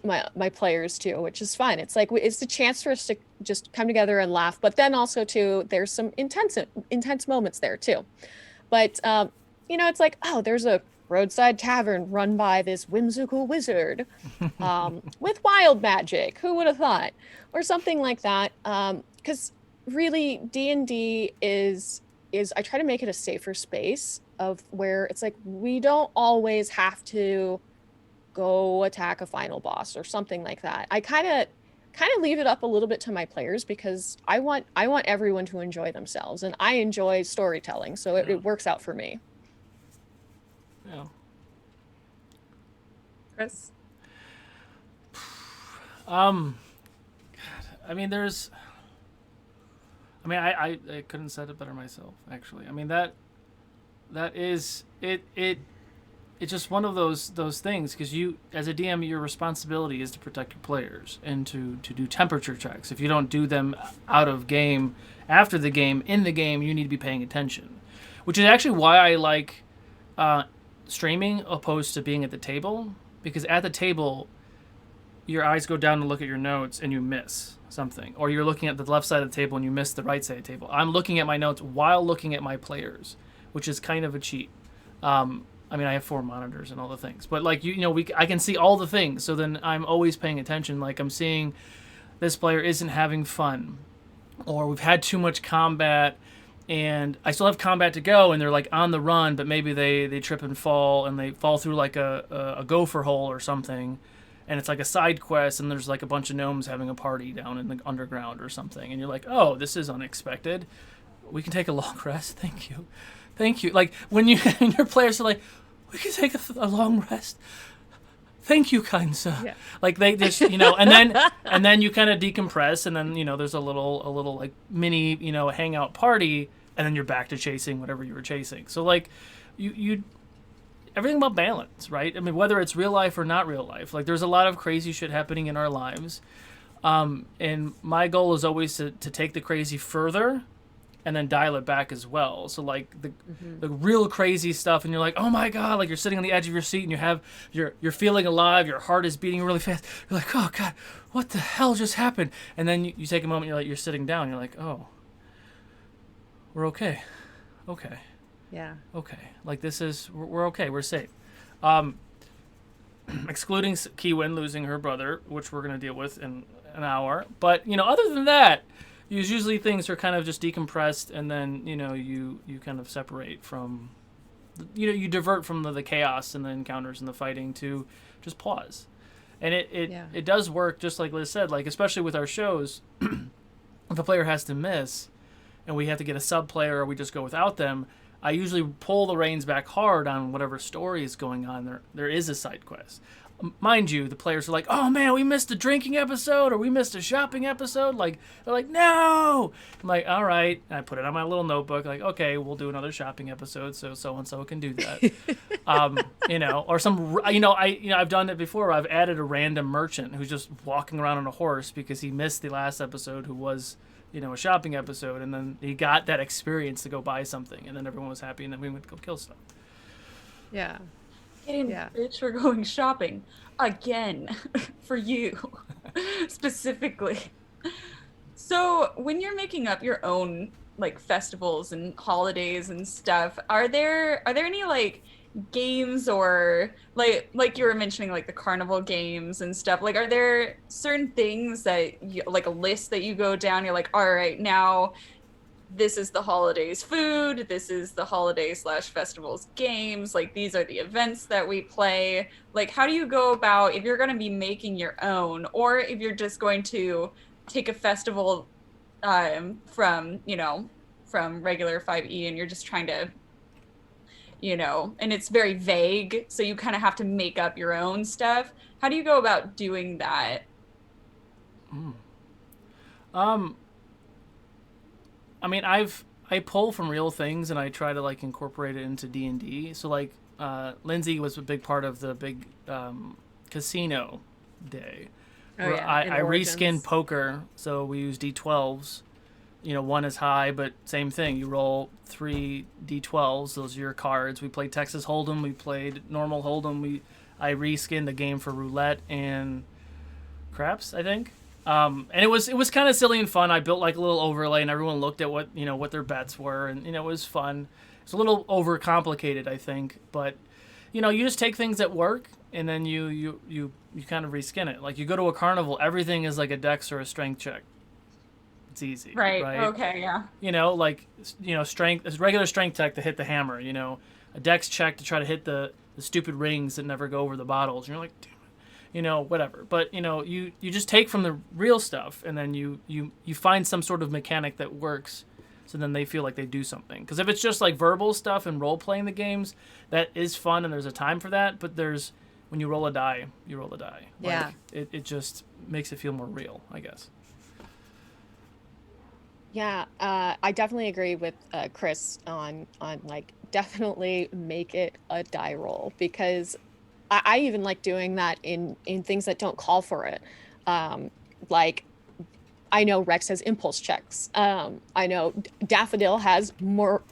Speaker 2: my players too, which is fun. It's like it's a chance for us to just come together and laugh, but then also too there's some intense moments there too. But it's like, oh, there's a roadside tavern run by this whimsical wizard with wild magic. Who would have thought? Or something like that. Because really, D&D is I try to make it a safer space of where it's like we don't always have to go attack a final boss or something like that. I kind of leave it up a little bit to my players because I want everyone to enjoy themselves, and I enjoy storytelling, so it works out for me.
Speaker 4: Yeah.
Speaker 1: Chris?
Speaker 4: God, I mean, I couldn't have said it better myself, actually. I mean, that is it. It's just one of those things, because you, as a DM, your responsibility is to protect your players and to do temperature checks. If you don't do them out of game, after the game, in the game, you need to be paying attention. Which is actually why I like streaming opposed to being at the table, because at the table, your eyes go down to look at your notes and you miss something, or you're looking at the left side of the table and you miss the right side of the table. I'm looking at my notes while looking at my players, which is kind of a cheat. I mean, I have 4 monitors and all the things, but like I can see all the things, so then I'm always paying attention. Like I'm seeing this player isn't having fun, or we've had too much combat, and I still have combat to go, and they're like on the run, but maybe they trip and fall, and they fall through like a gopher hole or something. And it's like a side quest, and there's like a bunch of gnomes having a party down in the underground or something. And you're like, oh, this is unexpected. We can take a long rest. Thank you. Thank you. Like, when and your players are like, we can take a long rest. Thank you, kind sir. Yeah. Like, they just, and then you kind of decompress, and then, there's a little like mini, hangout party, and then you're back to chasing whatever you were chasing. So, like, you everything about balance, right? I mean, whether it's real life or not real life, like there's a lot of crazy shit happening in our lives, and my goal is always to take the crazy further, and then dial it back as well. So like the real crazy stuff, and you're like, oh my god, like you're sitting on the edge of your seat, and you're feeling alive, your heart is beating really fast. You're like, oh god, what the hell just happened? And then you take a moment, you're sitting down, you're like, oh, we're okay.
Speaker 1: Yeah.
Speaker 4: Okay. Like we're okay. We're safe. Excluding Kiwin losing her brother, which we're going to deal with in an hour. But, other than that, usually things are kind of just decompressed, and then, you kind of separate from, you divert from the chaos and the encounters and the fighting to just pause. And it does work, just like Liz said, like, especially with our shows, if a player has to miss and we have to get a sub player or we just go without them, I usually pull the reins back hard on whatever story is going on. There is a side quest. Mind you, the players are like, oh man, we missed a drinking episode, or we missed a shopping episode. Like, they're like, no! I'm like, all right. And I put it on my little notebook, like, okay, we'll do another shopping episode, so-and-so can do that. Or some, I've done it before where I've added a random merchant who's just walking around on a horse because he missed the last episode, who was, a shopping episode, and then he got that experience to go buy something, and then everyone was happy, and then we went to go kill stuff.
Speaker 1: Yeah.
Speaker 3: Bitch, we're going shopping again for you specifically. So when you're making up your own like festivals and holidays and stuff, are there any like games, or like you were mentioning, like the carnival games and stuff, like are there certain things that you, like a list that you go down, you're like, all right, now this is the holidays food, this is the holiday/festivals games, like these are the events that we play? Like, how do you go about, if you're going to be making your own, or if you're just going to take a festival from regular 5e and you're just trying to, and it's very vague, so you kind of have to make up your own stuff? How do you go about doing that?
Speaker 4: I mean, I pull from real things and I try to like incorporate it into D&D. So like Lindsay was a big part of the big casino day.
Speaker 1: Oh, yeah.
Speaker 4: I reskinned poker, so we use D12s one is high, but same thing. You roll 3d12s. Those are your cards. We played Texas Hold'em. We played normal Hold'em. I reskinned the game for roulette and craps, I think. And it was kind of silly and fun. I built like a little overlay, and everyone looked at what their bets were, and it was fun. It's a little overcomplicated, I think, but you just take things that work, and then you kind of reskin it. Like you go to a carnival, everything is like a dex or a strength check. It's easy,
Speaker 3: Right.
Speaker 4: right?
Speaker 3: Okay. Yeah.
Speaker 4: Strength is regular strength check to hit the hammer. A dex check to try to hit the stupid rings that never go over the bottles. And you're like, damn it, whatever. But you just take from the real stuff, and then you find some sort of mechanic that works. So then they feel like they do something. Because if it's just like verbal stuff and role playing the games, that is fun and there's a time for that. But when you roll a die, you roll a die.
Speaker 1: Yeah.
Speaker 4: It just makes it feel more real, I guess.
Speaker 2: Yeah, I definitely agree with Chris on like definitely make it a die roll, because I even like doing that in things that don't call for it. Like I know Rex has impulse checks. I know Daffodil has more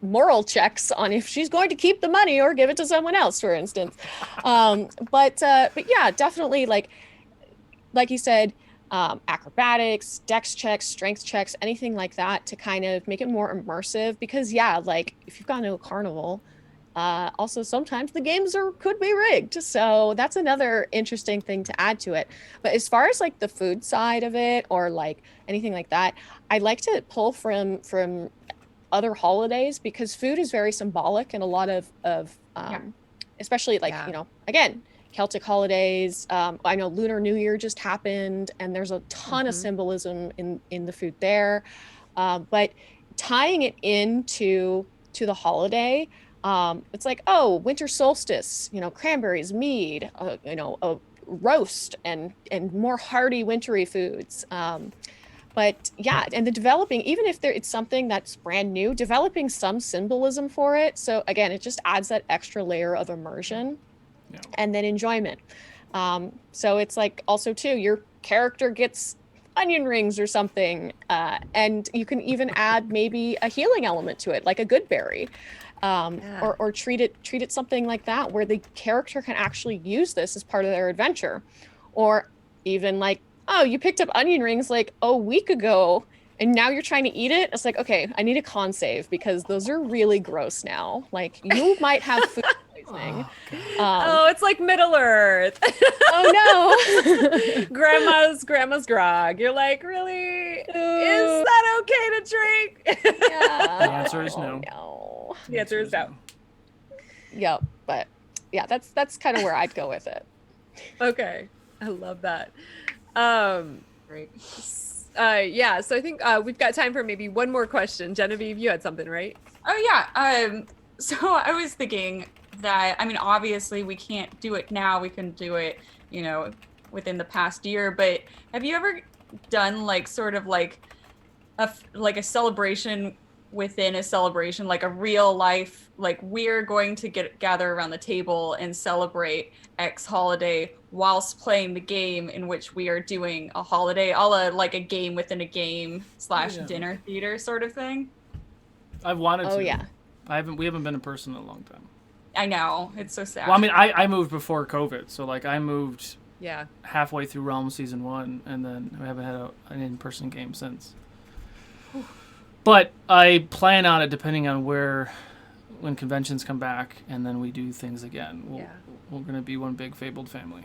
Speaker 2: moral checks on if she's going to keep the money or give it to someone else, for instance. But yeah, definitely like you said, acrobatics, dex checks, strength checks, anything like that to kind of make it more immersive. Because yeah, like if you've gone to a carnival, also sometimes the games could be rigged, so that's another interesting thing to add to it. But as far as like the food side of it or like anything like that, I like to pull from other holidays, because food is very symbolic in a lot of especially like again, Celtic holidays. I know Lunar New Year just happened, and there's a ton of symbolism in the food there. But tying it into the holiday, it's like, oh, winter solstice, cranberries, mead, a roast, and more hearty wintry foods. But yeah, and the developing, even if it's something that's brand new, developing some symbolism for it. So again, it just adds that extra layer of immersion and then enjoyment. So it's like also too, your character gets onion rings or something, and you can even add maybe a healing element to it, like a good berry. Or treat it something like that, where the character can actually use this as part of their adventure. Or even like, oh, you picked up onion rings like a week ago and now you're trying to eat it. It's like, okay, I need a con save because those are really gross now. Like you might have food poisoning.
Speaker 1: It's like Middle Earth.
Speaker 2: Oh no.
Speaker 1: grandma's grog. You're like, really? Is that okay to drink?
Speaker 2: Yeah.
Speaker 4: The answer is no.
Speaker 2: No.
Speaker 1: The answer is no.
Speaker 2: Yep. But yeah, that's kind of where I'd go with it.
Speaker 1: Okay. I love that.
Speaker 3: Great.
Speaker 1: Yeah, so I think we've got time for maybe one more question. Genevieve, you had something, right?
Speaker 3: Oh yeah. So I was thinking that, I mean, obviously we can't do it now. We can do it, within the past year. But have you ever done like sort of like a celebration within a celebration, like a real life, like we're going to gather around the table and celebrate X holiday whilst playing the game in which we are doing a holiday, like a game within a game / dinner theater sort of thing?
Speaker 4: I've wanted to.
Speaker 2: Oh yeah.
Speaker 4: We haven't been in person in a long time.
Speaker 3: I know, it's so sad.
Speaker 4: Well, I mean, I moved before COVID, so like I moved
Speaker 1: Yeah.
Speaker 4: halfway through Realm Season 1, and then we haven't had an in-person game since. But I plan on it depending on when conventions come back, and then we do things again. We're going to be one big fabled family.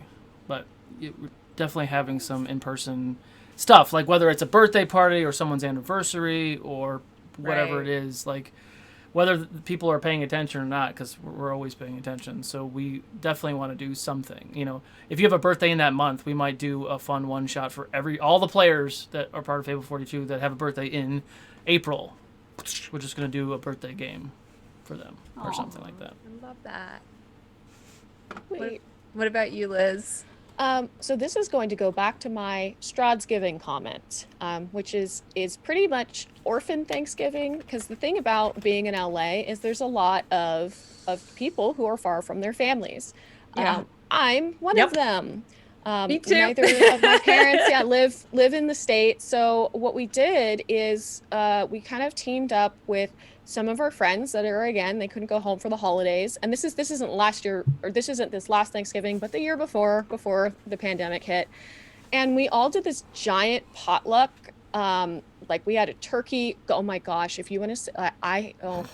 Speaker 4: But we're definitely having some in-person stuff, like whether it's a birthday party or someone's anniversary or whatever it is, like whether people are paying attention or not, because we're always paying attention. So we definitely want to do something. If you have a birthday in that month, we might do a fun one-shot for all the players that are part of Fable 42 that have a birthday in April. We're just going to do a birthday game for them or something like that.
Speaker 1: I love that.
Speaker 2: Wait.
Speaker 1: What about you, Liz?
Speaker 2: So this is going to go back to my Stradsgiving comment, which is pretty much orphan Thanksgiving, because the thing about being in LA is there's a lot of people who are far from their families.
Speaker 3: Yeah.
Speaker 2: I'm one of them.
Speaker 1: Me too.
Speaker 2: Neither of my parents, live in the state. So what we did is we kind of teamed up with some of our friends that are, again, they couldn't go home for the holidays. And this isn't last year, or this isn't this last Thanksgiving, but the year before the pandemic hit. And we all did this giant potluck. Like we had a turkey. Oh my gosh, if you want to,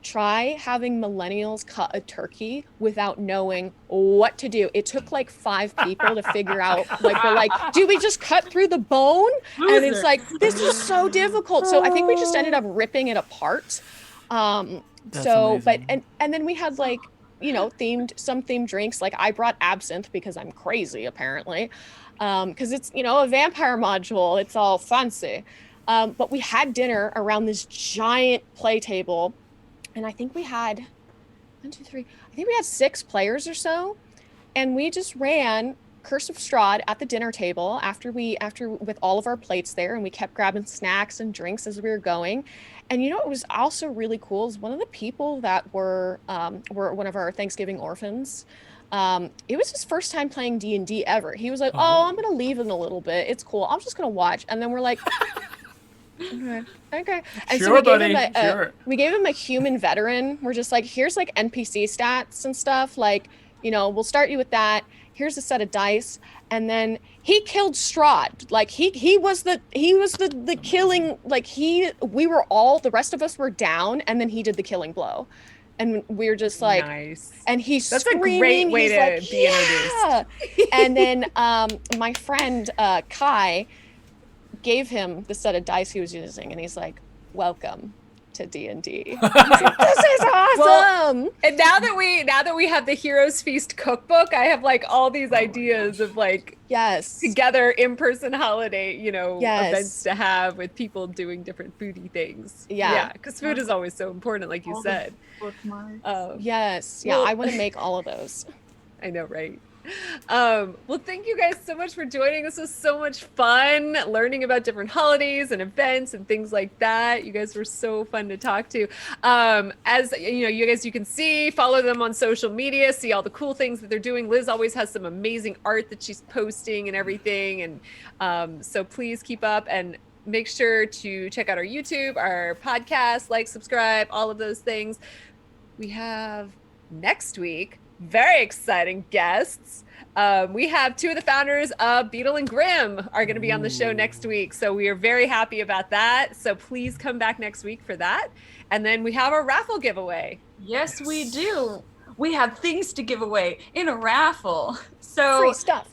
Speaker 2: try having millennials cut a turkey without knowing what to do. It took like 5 people to figure out, like, we're like, do we just cut through the bone? And it's like, this is so difficult. So I think we just ended up ripping it apart.
Speaker 4: That's
Speaker 2: But,
Speaker 4: amazing.
Speaker 2: and then we had like, themed drinks. Like I brought absinthe because I'm crazy apparently. Cause it's, a vampire module. It's all fancy. But we had dinner around this giant play table. And I think we had 6 players or so. And we just ran Curse of Strahd at the dinner table after with all of our plates there, and we kept grabbing snacks and drinks as we were going. And it was also really cool is one of the people that were one of our Thanksgiving orphans. It was his first time playing D&D ever. He was like, I'm gonna leave in a little bit. It's cool. I'm just gonna watch. And then we're like, Okay. And
Speaker 4: Sure,
Speaker 2: so we
Speaker 4: buddy.
Speaker 2: gave him
Speaker 4: Sure.
Speaker 2: we gave him a human veteran. We're just like, here's like NPC stats and stuff. Like, we'll start you with that. Here's a set of dice. And then he killed Strahd. Like he was the killing, like we were all, the rest of us were down, and then he did the killing blow. And we were just like,
Speaker 1: Nice.
Speaker 2: and he's
Speaker 1: That's
Speaker 2: screaming.
Speaker 1: a great way
Speaker 2: He's
Speaker 1: to
Speaker 2: like,
Speaker 1: be introduced.
Speaker 2: And then my friend Kai gave him the set of dice he was using, and he's like, welcome to D&D. Like, this is awesome.
Speaker 1: Well, and now that we have the Heroes Feast cookbook, I have like all these ideas of like
Speaker 2: Yes.
Speaker 1: together in-person holiday,
Speaker 2: Yes.
Speaker 1: events to have with people doing different foodie things.
Speaker 2: Yeah.
Speaker 1: Because food is always so important, like you
Speaker 3: All the
Speaker 1: said.
Speaker 3: bookmarks.
Speaker 2: Yes. Yeah,
Speaker 1: Well-
Speaker 2: I want to make all of those.
Speaker 1: I know, right? Well, thank you guys so much for joining. This was so much fun learning about different holidays and events and things like that. You guys were so fun to talk to. As you can see, follow them on social media, see all the cool things that they're doing. Liz always has some amazing art that she's posting and everything. And so please keep up and make sure to check out our YouTube, our podcast, like, subscribe, all of those things. We have next week very exciting guests. We have 2 of the founders of Beetle and Grimm are going to be on the show next week. So we are very happy about that. So please come back next week for that. And then we have our raffle giveaway.
Speaker 3: Yes, we do. We have things to give away in a raffle. So
Speaker 2: Free stuff.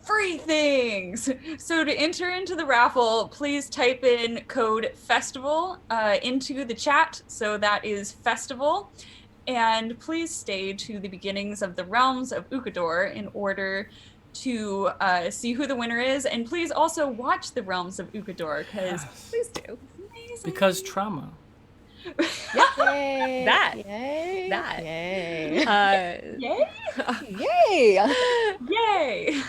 Speaker 3: free things. So to enter into the raffle, please type in code FESTIVAL into the chat. So that is festival. And please stay to the beginnings of the Realms of Ukador in order to see who the winner is. And please also watch the Realms of Ukador, because
Speaker 1: Please do.
Speaker 4: Because trauma.
Speaker 2: Yay.
Speaker 1: That.
Speaker 2: Yay.
Speaker 1: That.
Speaker 2: Yay.
Speaker 3: Yay!
Speaker 2: Yay.
Speaker 3: Yay!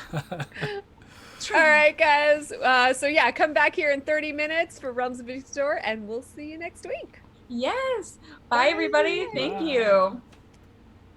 Speaker 1: All right, guys. So yeah, come back here in 30 minutes for Realms of Ukador, and we'll see you next week.
Speaker 3: Yes. Bye, everybody. Thank you.